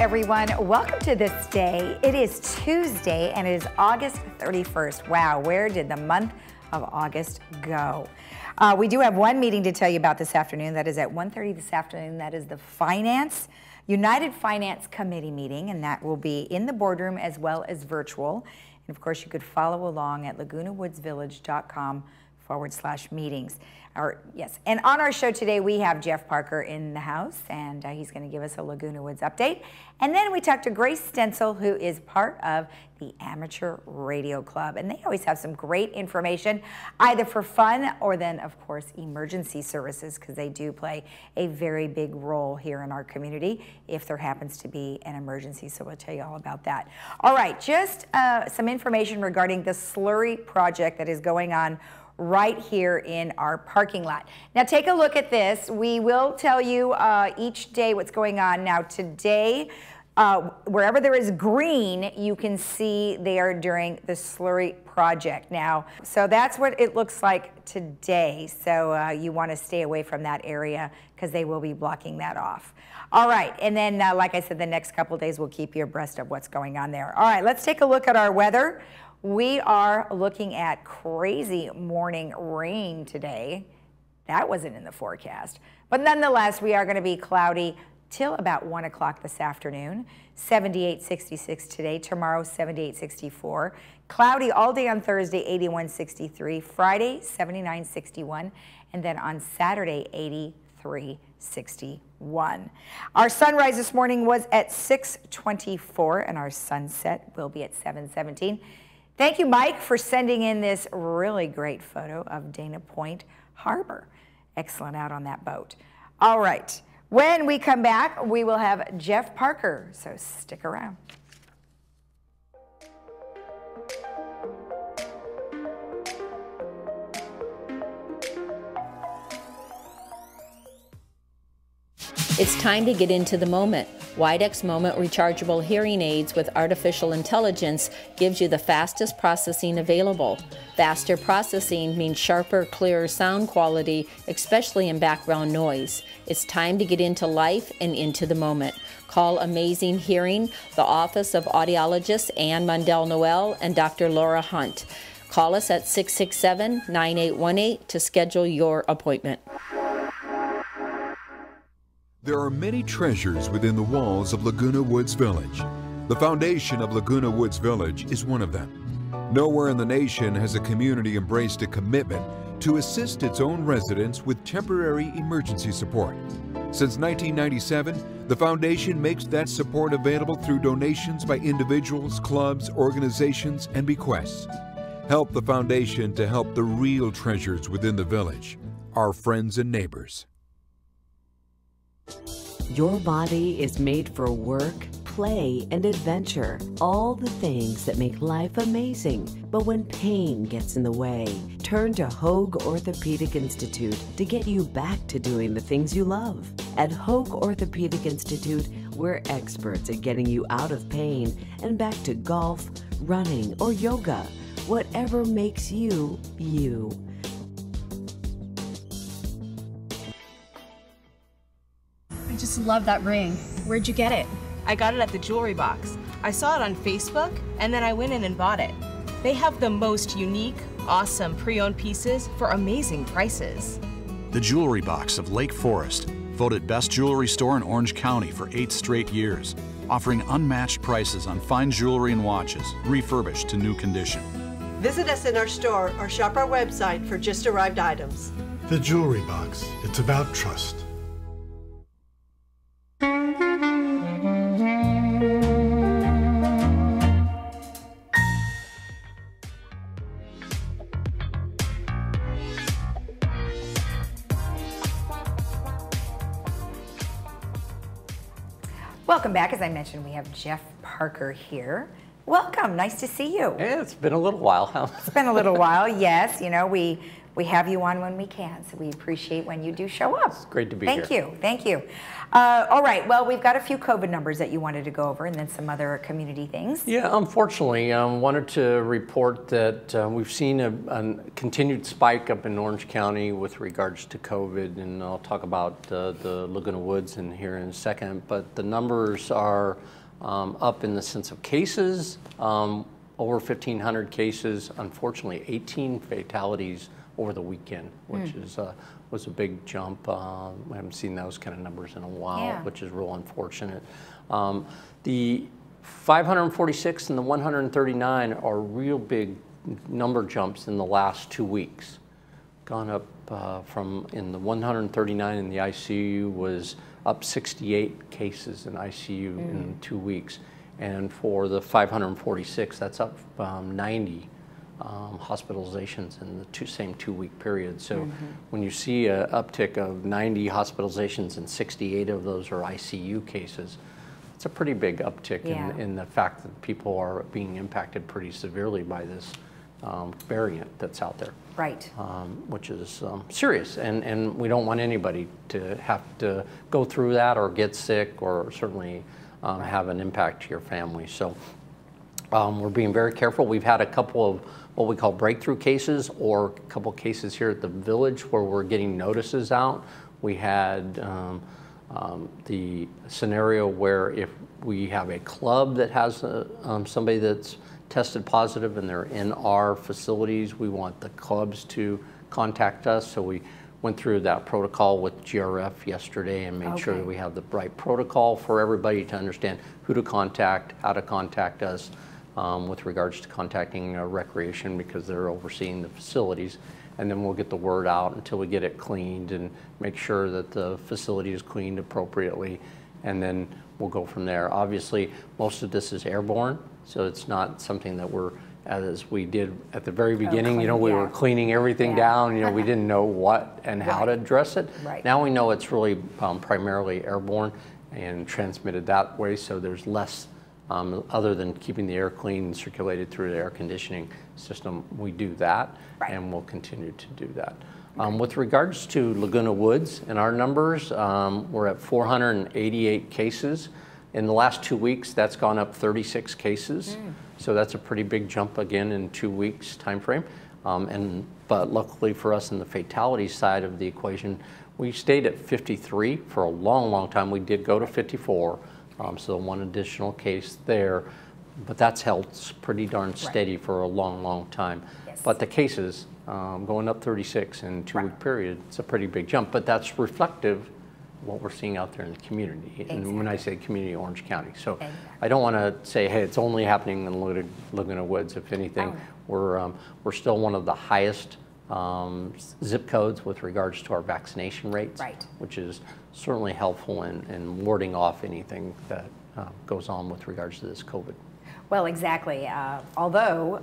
everyone. Welcome to This Day. It is Tuesday and it is August 31st. Wow, where did the month of August go? We do have one meeting to tell you about this afternoon. That is at 1:30 this afternoon. That is the United Finance Committee meeting, and that will be in the boardroom as well as virtual. And of course, you could follow along at lagunawoodsvillage.com/meetings. Yes, and on our show today, we have Jeff Parker in the house, and he's going to give us a Laguna Woods update. And then we talked to Grace Stencil, who is part of the Amateur Radio Club. And they always have some great information, either for fun or then, of course, emergency services, because they do play a very big role here in our community if there happens to be an emergency. So we'll tell you all about that. All right, just some information regarding the Slurry Project that is going on right here in our parking lot. Now take a look at this. We will tell you each day what's going on. Now today, wherever there is green, you can see they are during the Slurry Project. Now, so that's what it looks like today. So you want to stay away from that area because they will be blocking that off. All right, and then like I said, the next couple of days we'll keep you abreast of what's going on there. All right, let's take a look at our weather. We are looking at crazy morning rain today. That wasn't in the forecast. But nonetheless, we are going to be cloudy till about 1 o'clock this afternoon. 78-66 today. Tomorrow, 78-64. Cloudy all day on Thursday, 81-63. Friday, 79-61. And then on Saturday, 83-61. Our sunrise this morning was at 6:24, and our sunset will be at 7:17. Thank you, Mike, for sending in this really great photo of Dana Point Harbor. Excellent out on that boat. All right, when we come back, we will have Jeff Parker, so stick around. It's time to get into the moment. Widex Moment rechargeable hearing aids with artificial intelligence gives you the fastest processing available. Faster processing means sharper, clearer sound quality, especially in background noise. It's time to get into life and into the moment. Call Amazing Hearing, the office of audiologist Ann Mundell-Noel and Dr. Laura Hunt. Call us at 667-9818 to schedule your appointment. There are many treasures within the walls of Laguna Woods Village. The foundation of Laguna Woods Village is one of them. Nowhere in the nation has a community embraced a commitment to assist its own residents with temporary emergency support. Since 1997, the foundation makes that support available through donations by individuals, clubs, organizations, and bequests. Help the foundation to help the real treasures within the village, our friends and neighbors. Your body is made for work, play, and adventure. All the things that make life amazing. But when pain gets in the way, turn to Hoag Orthopedic Institute to get you back to doing the things you love. At Hoag Orthopedic Institute, we're experts at getting you out of pain and back to golf, running, or yoga. Whatever makes you, you. I just love that ring. Where'd you get it? I got it at the jewelry box. I saw it on Facebook, and then I went in and bought it. They have the most unique, awesome pre-owned pieces for amazing prices. The Jewelry Box of Lake Forest, voted best jewelry store in Orange County for 8 straight years, offering unmatched prices on fine jewelry and watches, refurbished to new condition. Visit us in our store or shop our website for just arrived items. The Jewelry Box. It's about trust. Welcome back. As I mentioned, we have Jeff Parker here. Welcome. Nice to see you. Yeah, it's been a little while, huh? It's been a little while, yes. You know, we have you on when we can, so we appreciate when you do show up. It's great to be here. Thank you. Thank you. All right. Well, we've got a few COVID numbers that you wanted to go over, and then some other community things. Yeah, unfortunately, wanted to report that we've seen a continued spike up in Orange County with regards to COVID, and I'll talk about the Laguna Woods in here in a second. But the numbers are up in the sense of cases, over 1,500 cases. Unfortunately, 18 fatalities over the weekend, which was a big jump. We haven't seen those kind of numbers in a while, which is real unfortunate. The 546 and the 139 are real big number jumps in the last 2 weeks. Gone up from in the 139 in the ICU was up 68 cases in ICU in 2 weeks. And for the 546, that's up 90 hospitalizations in the same 2 week period. So when you see an uptick of 90 hospitalizations and 68 of those are ICU cases, it's a pretty big uptick in the fact that people are being impacted pretty severely by this variant that's out there. Right. Which is serious, and we don't want anybody to have to go through that or get sick or certainly have an impact to your family. So we're being very careful. We've had a couple of what we call breakthrough cases, or a couple cases here at the village where we're getting notices out. We had the scenario where if we have a club that has somebody that's tested positive and they're in our facilities, we want the clubs to contact us. So we went through that protocol with GRF yesterday and made sure that we have the right protocol for everybody to understand who to contact, how to contact us with regards to contacting recreation, because they're overseeing the facilities. And then we'll get the word out until we get it cleaned and make sure that the facility is cleaned appropriately. And then we'll go from there. Obviously, most of this is airborne, so it's not something that we're, as we did at the very beginning, you know, we were cleaning everything down, you know, we didn't know what and how to address it. Now we know it's really primarily airborne and transmitted that way, so there's less, other than keeping the air clean and circulated through the air conditioning system, we do that, and we'll continue to do that. With regards to Laguna Woods and our numbers, we're at 488 cases. In the last 2 weeks, that's gone up 36 cases. So that's a pretty big jump again in 2 weeks time frame. But luckily for us in the fatality side of the equation, we stayed at 53 for a long, long time. We did go to 54, so one additional case there. But that's held pretty darn steady for a long, long time. But the cases, going up 36 in a 2 week period, it's a pretty big jump. But that's reflective of what we're seeing out there in the community. And when I say community, Orange County. So I don't want to say, hey, it's only happening in Laguna Woods. If anything, we're still one of the highest zip codes with regards to our vaccination rates, which is certainly helpful in warding off anything that goes on with regards to this COVID. Well, exactly. Although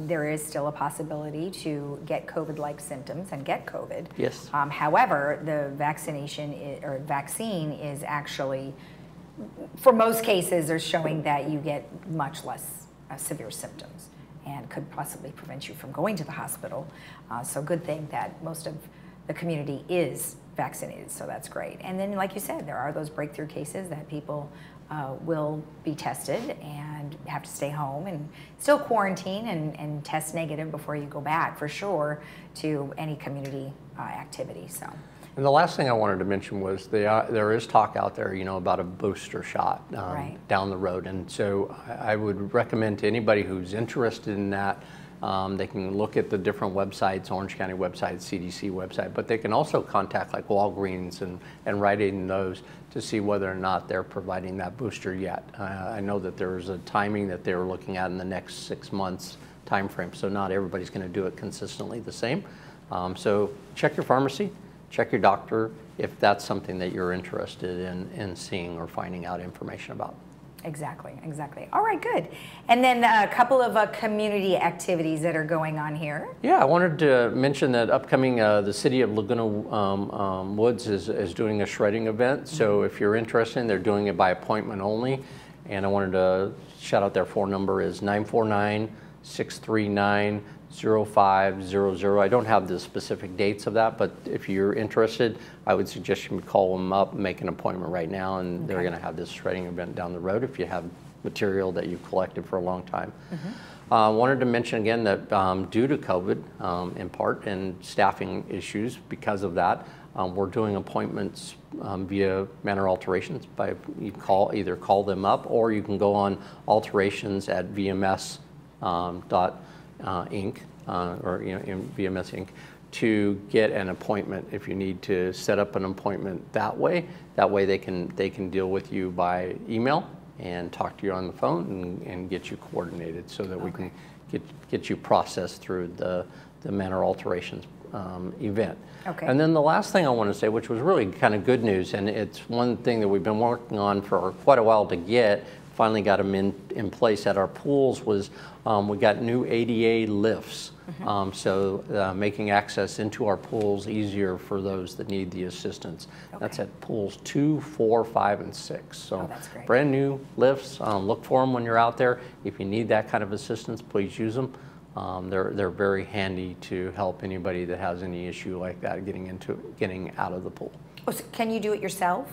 there is still a possibility to get COVID-like symptoms and get COVID. Yes. However, the vaccine is actually, for most cases, are showing that you get much less severe symptoms and could possibly prevent you from going to the hospital. So good thing that most of the community is vaccinated, so that's great. And then, like you said, there are those breakthrough cases that people will be tested and have to stay home and still quarantine and test negative before you go back, for sure, to any community activity. So. And the last thing I wanted to mention was there is talk out there, you know, about a booster shot down the road. And so I would recommend to anybody who's interested in that, they can look at the different websites, Orange County website, CDC website, but they can also contact like Walgreens and write in those to see whether or not they're providing that booster yet. I know that there's a timing that they're looking at in the next 6 months time frame, so not everybody's going to do it consistently the same. So check your pharmacy, check your doctor if that's something that you're interested in seeing or finding out information about. Exactly, exactly. All right, good. And then a couple of community activities that are going on here. Yeah, I wanted to mention that upcoming, the city of Laguna Woods is doing a shredding event. So if you're interested, they're doing it by appointment only. and I wanted to shout out their phone number is 949-639-0500. I don't have the specific dates of that, but if you're interested, I would suggest you call them up, make an appointment right now, and they're going to have this shredding event down the road if you have material that you've collected for a long time. Wanted to mention again that due to COVID, in part, and staffing issues because of that, we're doing appointments via Manor Alterations. You either call them up, or you can go on alterations at VMS Inc. Or in VMS Inc. to get an appointment if you need to set up an appointment that way. That way they can deal with you by email and talk to you on the phone and get you coordinated so that we can get you processed through the Manor Alterations event. And then the last thing I want to say, which was really kind of good news, and it's one thing that we've been working on for quite a while to get, finally got them in place at our pools, was we got new ADA lifts. So making access into our pools easier for those that need the assistance. That's at pools 2, 4, 5, and 6. So brand new lifts. Look for them when you're out there. If you need that kind of assistance, please use them. They're very handy to help anybody that has any issue like that getting out of the pool. Oh, so can you do it yourself?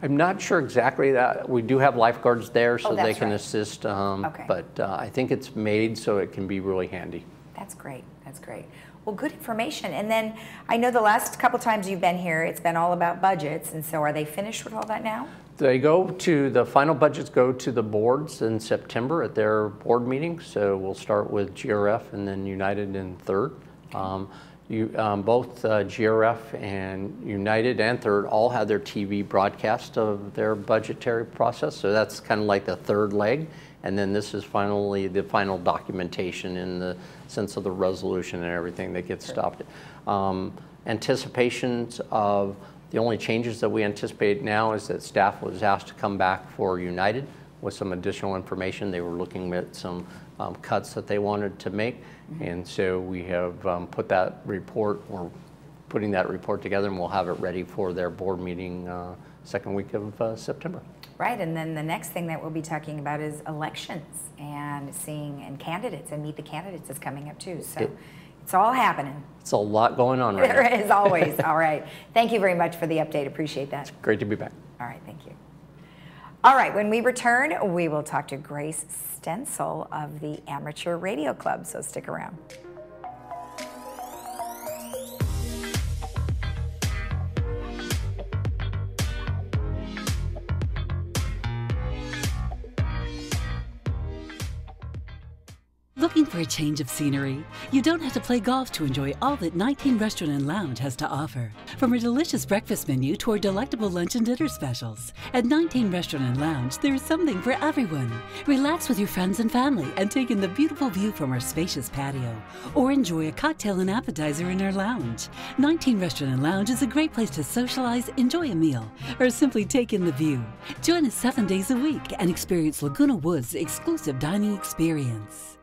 I'm not sure exactly that. We do have lifeguards there so they can assist, but I think it's made so it can be really handy. That's great. That's great. Well, good information. And then I know the last couple times you've been here, it's been all about budgets. And so are they finished with all that now? The final budgets go to the boards in September at their board meeting. So we'll start with GRF and then United in third. Both GRF and United and Third all had their TV broadcast of their budgetary process. So that's kind of like the third leg. And then this is finally the final documentation in the sense of the resolution and everything that gets stopped. Anticipations of the only changes that we anticipate now is that staff was asked to come back for United with some additional information. They were looking at some cuts that they wanted to make. And so we have put that report, or putting that report together, and we'll have it ready for their board meeting second week of September. Right, and then the next thing that we'll be talking about is elections and candidates, and Meet the Candidates is coming up too. So it's all happening. It's a lot going on right now. There is always. All right. Thank you very much for the update. Appreciate that. It's great to be back. All right, thank you. All right, when we return, we will talk to Grace Stencil of the Amateur Radio Club, so stick around. Looking for a change of scenery? You don't have to play golf to enjoy all that 19 Restaurant and Lounge has to offer. From a delicious breakfast menu to our delectable lunch and dinner specials. At 19 Restaurant and Lounge, there is something for everyone. Relax with your friends and family and take in the beautiful view from our spacious patio. Or enjoy a cocktail and appetizer in our lounge. 19 Restaurant and Lounge is a great place to socialize, enjoy a meal, or simply take in the view. Join us 7 days a week and experience Laguna Woods' exclusive dining experience.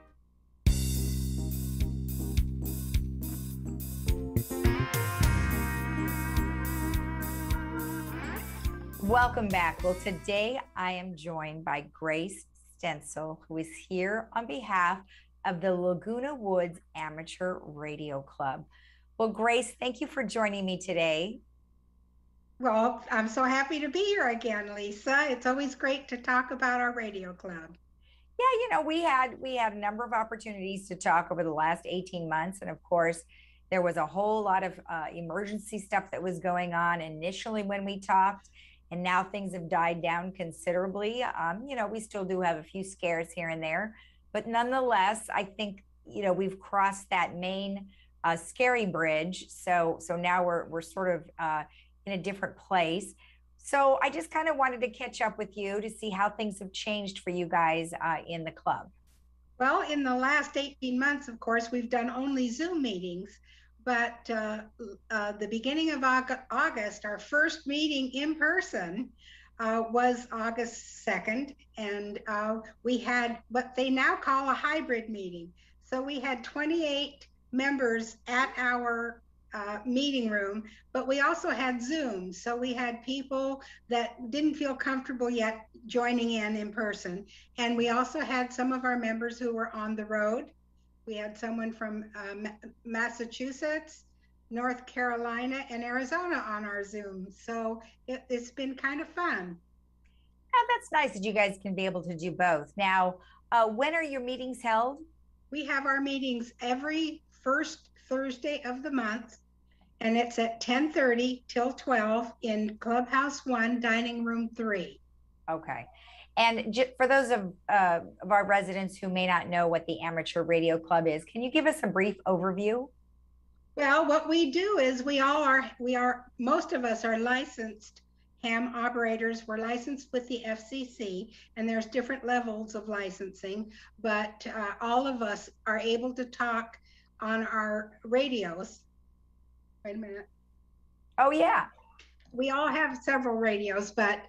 Welcome back. Well, today I am joined by Grace Stencil, who is here on behalf of the Laguna Woods Amateur Radio Club. Well, Grace, thank you for joining me today. Well, I'm so happy to be here again, Lisa. It's always great to talk about our radio club. Yeah, you know, we had a number of opportunities to talk over the last 18 months. And of course, there was a whole lot of emergency stuff that was going on initially when we talked. And now things have died down considerably. You know, we still do have a few scares here and there, but nonetheless, I think, you know, we've crossed that main scary bridge. So now we're sort of in a different place. So I just kind of wanted to catch up with you to see how things have changed for you guys in the club. Well, in the last 18 months, of course, we've done only Zoom meetings. But the beginning of August, our first meeting in person was August 2nd. And we had what they now call a hybrid meeting. So we had 28 members at our meeting room, but we also had Zoom. So we had people that didn't feel comfortable yet joining in person. And we also had some of our members who were on the road. We had someone from Massachusetts, North Carolina, and Arizona on our Zoom. So it's been kind of fun. Oh, that's nice that you guys can be able to do both. Now, when are your meetings held? We have our meetings every first Thursday of the month, and it's at 10:30 till 12 in Clubhouse 1, Dining Room 3. Okay. And for those of our residents who may not know what the Amateur Radio Club is, can you give us a brief overview? Well, what we do is most of us are licensed ham operators. We're licensed with the FCC, and there's different levels of licensing, but all of us are able to talk on our radios. Wait a minute. Oh, yeah. We all have several radios, but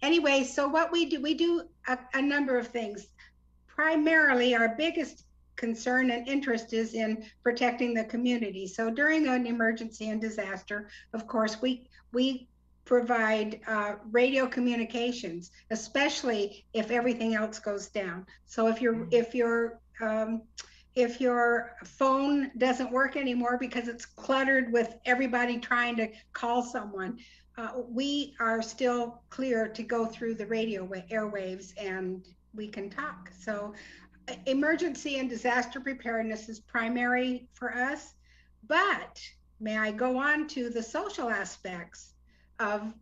anyway, so what we do a number of things. Primarily, our biggest concern and interest is in protecting the community. So during an emergency and disaster, of course, we provide radio communications, especially if everything else goes down. So if your phone doesn't work anymore because it's cluttered with everybody trying to call someone, we are still clear to go through the radio airwaves and we can talk. So emergency and disaster preparedness is primary for us, but may I go on to the social aspects of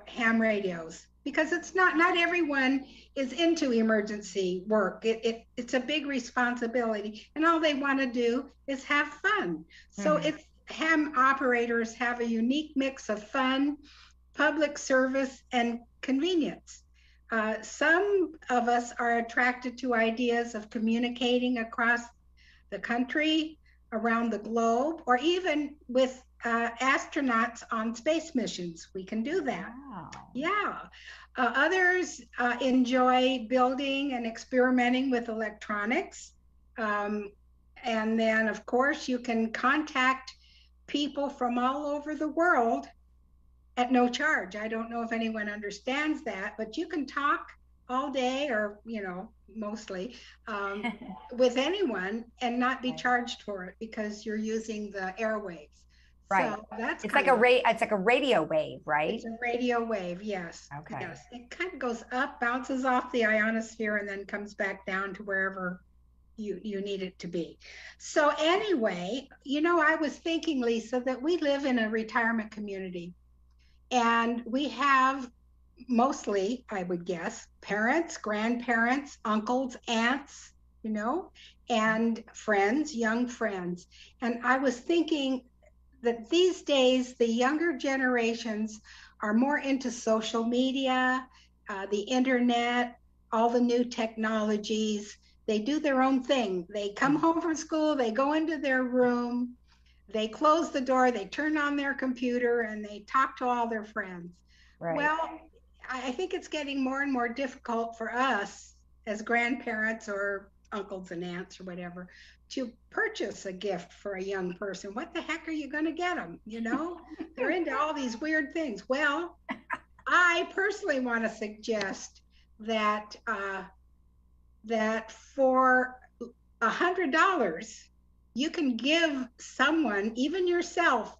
ham radios, because it's not everyone is into emergency work. It's a big responsibility, and all they want to do is have fun. So ham operators have a unique mix of fun, public service, and convenience. Some of us are attracted to ideas of communicating across the country, around the globe, or even with astronauts on space missions. We can do that. Wow. Yeah. Others enjoy building and experimenting with electronics. And then, of course, you can contact people from all over the world at no charge. I don't know if anyone understands that, but you can talk all day, or mostly with anyone and not be charged for it because you're using the airwaves. Right. So that's it's like a radio wave, right? It's a radio wave, yes. Okay. Yes. It kind of goes up, bounces off the ionosphere, and then comes back down to wherever you need it to be. So anyway, I was thinking, Lisa, that we live in a retirement community, and we have mostly, I would guess, parents, grandparents, uncles, aunts, and friends, young friends. And I was thinking that these days, the younger generations are more into social media, the internet, all the new technologies. They do their own thing. They come home from school, they go into their room, they close the door, they turn on their computer, and they talk to all their friends. Right. Well, I think it's getting more and more difficult for us as grandparents or uncles and aunts or whatever to purchase a gift for a young person. What the heck are you going to get them? They're into all these weird things. Well, I personally want to suggest that for $100, you can give someone, even yourself,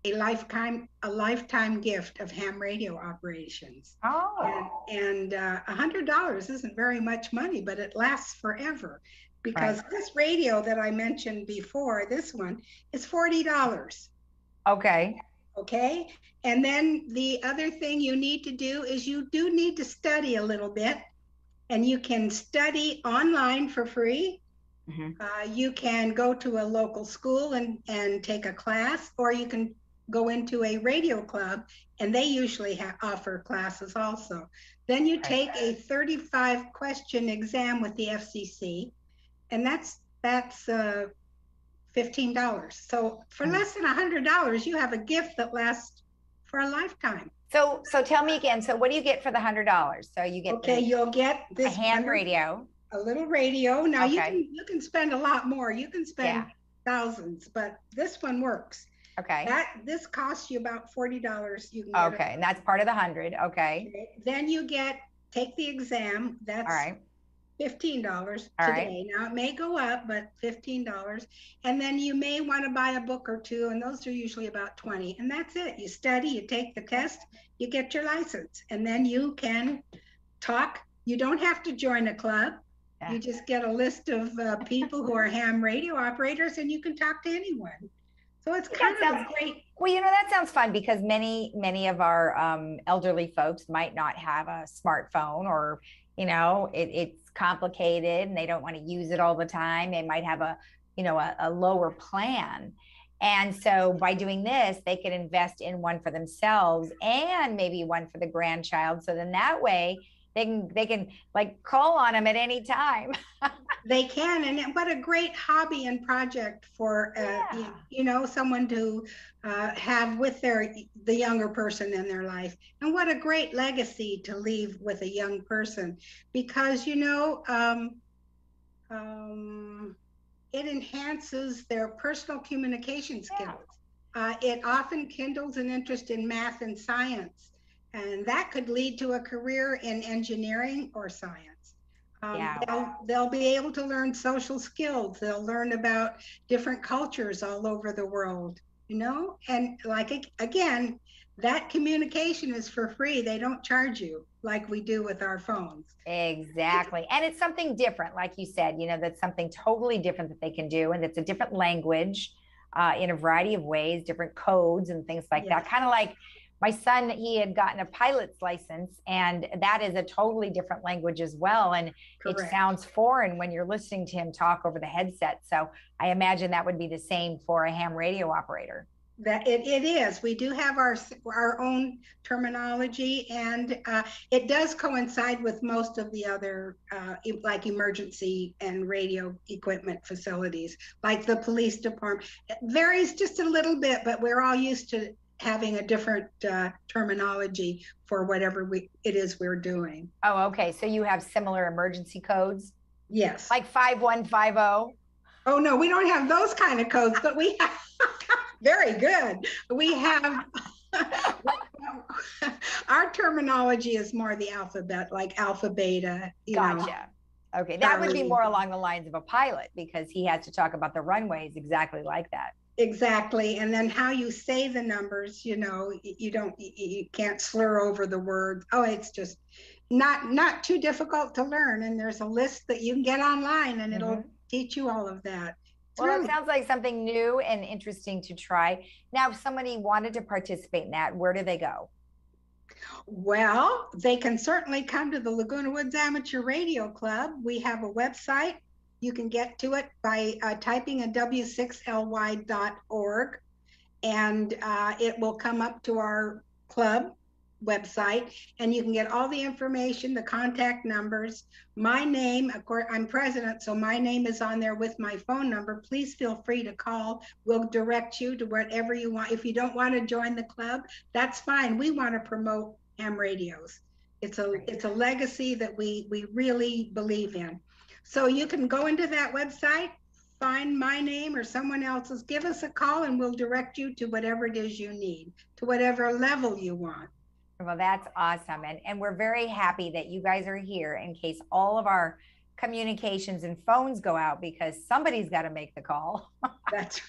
a lifetime gift of ham radio operations. Oh. And $100 isn't very much money, but it lasts forever, because this radio that I mentioned before, this one, is $40. Okay. Okay. And then the other thing you need to do is you do need to study a little bit, and you can study online for free. You can go to a local school and take a class, or you can go into a radio club, and they usually offer classes also. Then you take a 35-question exam with the FCC, and that's $15. So for less than $100, you have a gift that lasts for a lifetime. So tell me again. So what do you get for the $100? So you get you'll get this a ham radio, a little radio. Now you can spend a lot more. You can spend thousands, but this one works. Okay. This costs you about $40. You can get and that's part of the 100. Okay. Then you take the exam. That's all right. $15 today. Right. Now it may go up, but $15. And then you may want to buy a book or two, and those are usually about $20. And that's it. You study, you take the test, you get your license, and then you can talk. You don't have to join a club. Yeah. You just get a list of people who are ham radio operators, and you can talk to anyone. So it's kind of great. Well, that sounds fun because many of our elderly folks might not have a smartphone, or it's complicated and they don't want to use it all the time. They might have a lower plan. And so by doing this, they can invest in one for themselves and maybe one for the grandchild. So then that way they can like call on them at any time. They can. And what a great hobby and project for, someone to have with the younger person in their life. And what a great legacy to leave with a young person, because, it enhances their personal communication skills. It often kindles an interest in math and science, and that could lead to a career in engineering or science. They'll be able to learn social skills. They'll learn about different cultures all over the world, and again, that communication is for free. They don't charge you like we do with our phones. Exactly. And it's something different, like you said, that's something totally different that they can do. And it's a different language in a variety of ways, different codes and things like that. Kind of like my son, he had gotten a pilot's license, and that is a totally different language as well. And Correct. It sounds foreign when you're listening to him talk over the headset. So I imagine that would be the same for a ham radio operator. That it is. We do have our own terminology, and it does coincide with most of the other like emergency and radio equipment facilities, like the police department. It varies just a little bit, but we're all used to having a different terminology for whatever it is we're doing. Oh, okay. So you have similar emergency codes? Yes. Like 5150? Oh, no, we don't have those kind of codes, but we have, very good. We have, our terminology is more the alphabet, like alpha, beta. Gotcha. Okay, that would be more along the lines of a pilot, because he has to talk about the runways exactly like that. Exactly. And then how you say the numbers, you can't slur over the words. Oh, it's just not too difficult to learn. And there's a list that you can get online, and it'll teach you all of that. Well, it sounds like something new and interesting to try. Now, if somebody wanted to participate in that, where do they go? Well, they can certainly come to the Laguna Woods Amateur Radio Club. We have a website. You can get to it by typing in w6ly.org, and it will come up to our club website, and you can get all the information, the contact numbers, my name. Of course, I'm president, so my name is on there with my phone number. Please feel free to call. We'll direct you to whatever you want. If you don't want to join the club, that's fine. We want to promote ham radios. It's a legacy that we really believe in. So you can go into that website, find my name or someone else's, give us a call, and we'll direct you to whatever it is you need, to whatever level you want. Well, that's awesome. And we're very happy that you guys are here in case all of our communications and phones go out, because somebody's got to make the call. That's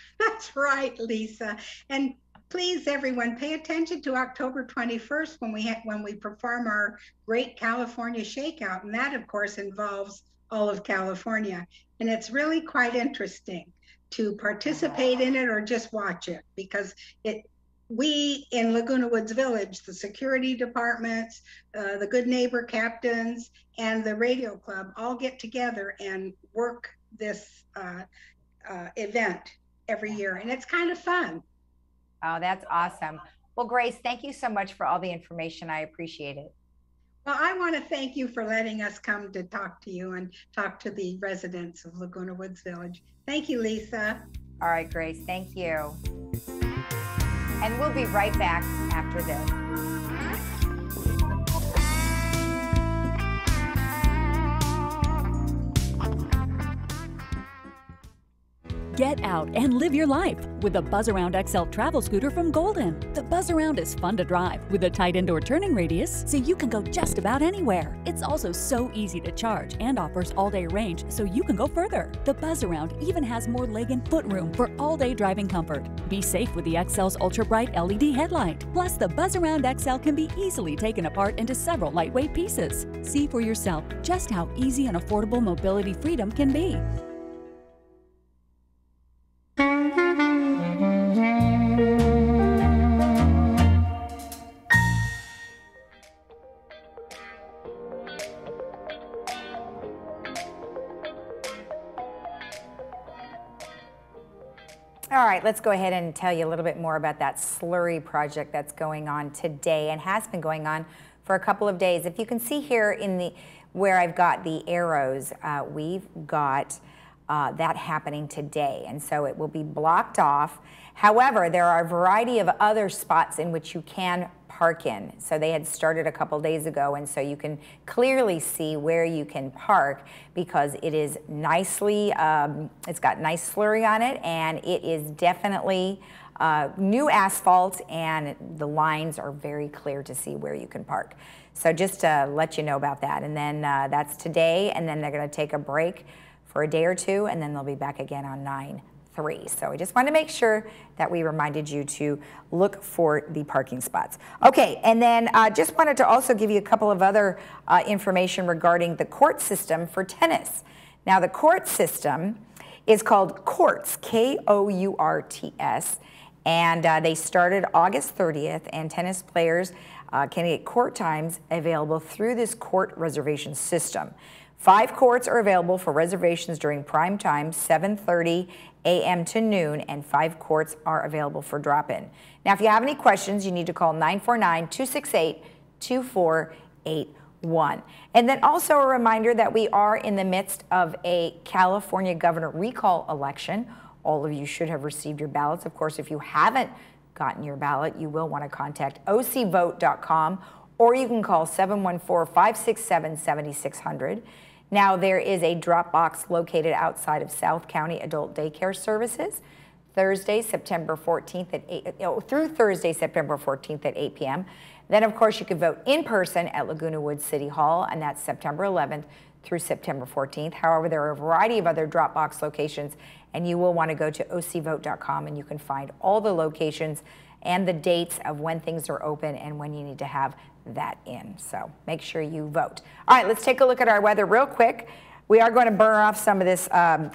right, Lisa. And please, everyone, pay attention to October 21st when we perform our Great California Shakeout. And that, of course, involves all of California. And it's really quite interesting to participate in it or just watch it, because we in Laguna Woods Village, the security departments, the Good Neighbor captains, and the radio club all get together and work this event every year. And it's kind of fun. Oh, that's awesome. Well, Grace, thank you so much for all the information. I appreciate it. Well, I want to thank you for letting us come to talk to you and talk to the residents of Laguna Woods Village. Thank you, Lisa. All right, Grace, thank you. And we'll be right back after this. Get out and live your life with the Buzz Around XL travel scooter from Golden. The Buzz Around is fun to drive with a tight indoor turning radius so you can go just about anywhere. It's also so easy to charge and offers all-day range so you can go further. The Buzz Around even has more leg and foot room for all-day driving comfort. Be safe with the XL's ultra-bright LED headlight. Plus, the Buzz Around XL can be easily taken apart into several lightweight pieces. See for yourself just how easy and affordable mobility freedom can be. All right, let's go ahead and tell you a little bit more about that Slurry Project that's going on today and has been going on for a couple of days. If you can see here in where I've got the arrows, we've got that happening today, and so it will be blocked off. However, there are a variety of other spots in which you can park in. So they had started a couple days ago, and so you can clearly see where you can park because it is nicely, it's got nice slurry on it, and it is definitely new asphalt, and the lines are very clear to see where you can park. So just to let you know about that. And then that's today, and then they're going to take a break for a day or two, and then they'll be back again on 9/3. So we just want to make sure that we reminded you to look for the parking spots. Okay, and then just wanted to also give you a couple of other information regarding the court system for tennis. Now, the court system is called Courts, Kourts, and they started August 30th, and tennis players can get court times available through this court reservation system. 5 courts are available for reservations during prime time, 7:30 a.m. to noon, and 5 courts are available for drop-in. Now, if you have any questions, you need to call 949-268-2481. And then also a reminder that we are in the midst of a California governor recall election. All of you should have received your ballots. Of course, if you haven't gotten your ballot, you will want to contact ocvote.com, or you can call 714-567-7600. Now, there is a drop box located outside of South County Adult Daycare Services, Thursday, September 14th at 8, through Thursday, September 14th at 8 p.m. Then, of course, you can vote in person at Laguna Woods City Hall, and that's September 11th through September 14th. However, there are a variety of other drop box locations, and you will want to go to ocvote.com, and you can find all the locations and the dates of when things are open and when you need to have that in. So make sure you vote. All right, let's take a look at our weather real quick. We are going to burn off some of this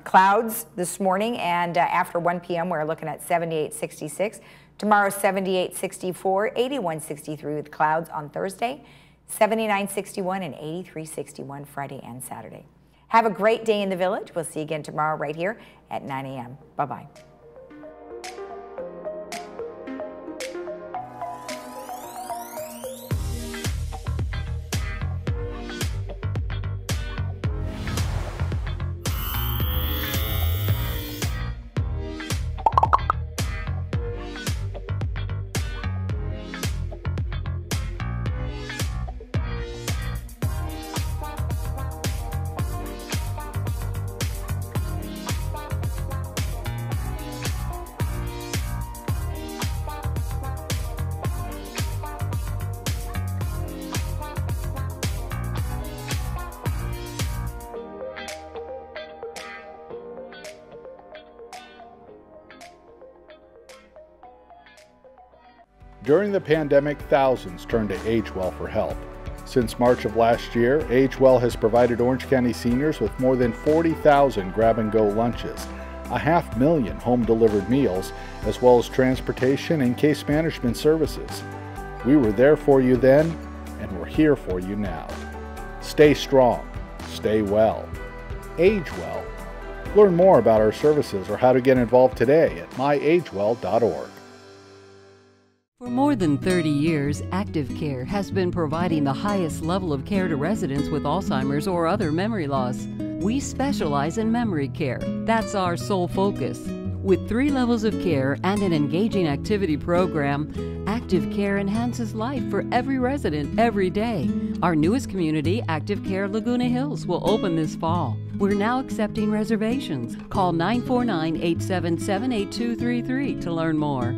clouds this morning, and after 1 p.m. we're looking at 78-66. Tomorrow 78-64, 81-63 with clouds on Thursday, 79-61 and 83-61 Friday and Saturday. Have a great day in the village. We'll see you again tomorrow right here at 9 a.m. Bye-bye. During the pandemic, thousands turned to AgeWell for help. Since March of last year, AgeWell has provided Orange County seniors with more than 40,000 grab-and-go lunches, 500,000 home-delivered meals, as well as transportation and case management services. We were there for you then, and we're here for you now. Stay strong. Stay well. Age well. Learn more about our services or how to get involved today at myagewell.org. For more than 30 years, Active Care has been providing the highest level of care to residents with Alzheimer's or other memory loss. We specialize in memory care. That's our sole focus. With 3 levels of care and an engaging activity program, Active Care enhances life for every resident every day. Our newest community, Active Care Laguna Hills, will open this fall. We're now accepting reservations. Call 949-877-8233 to learn more.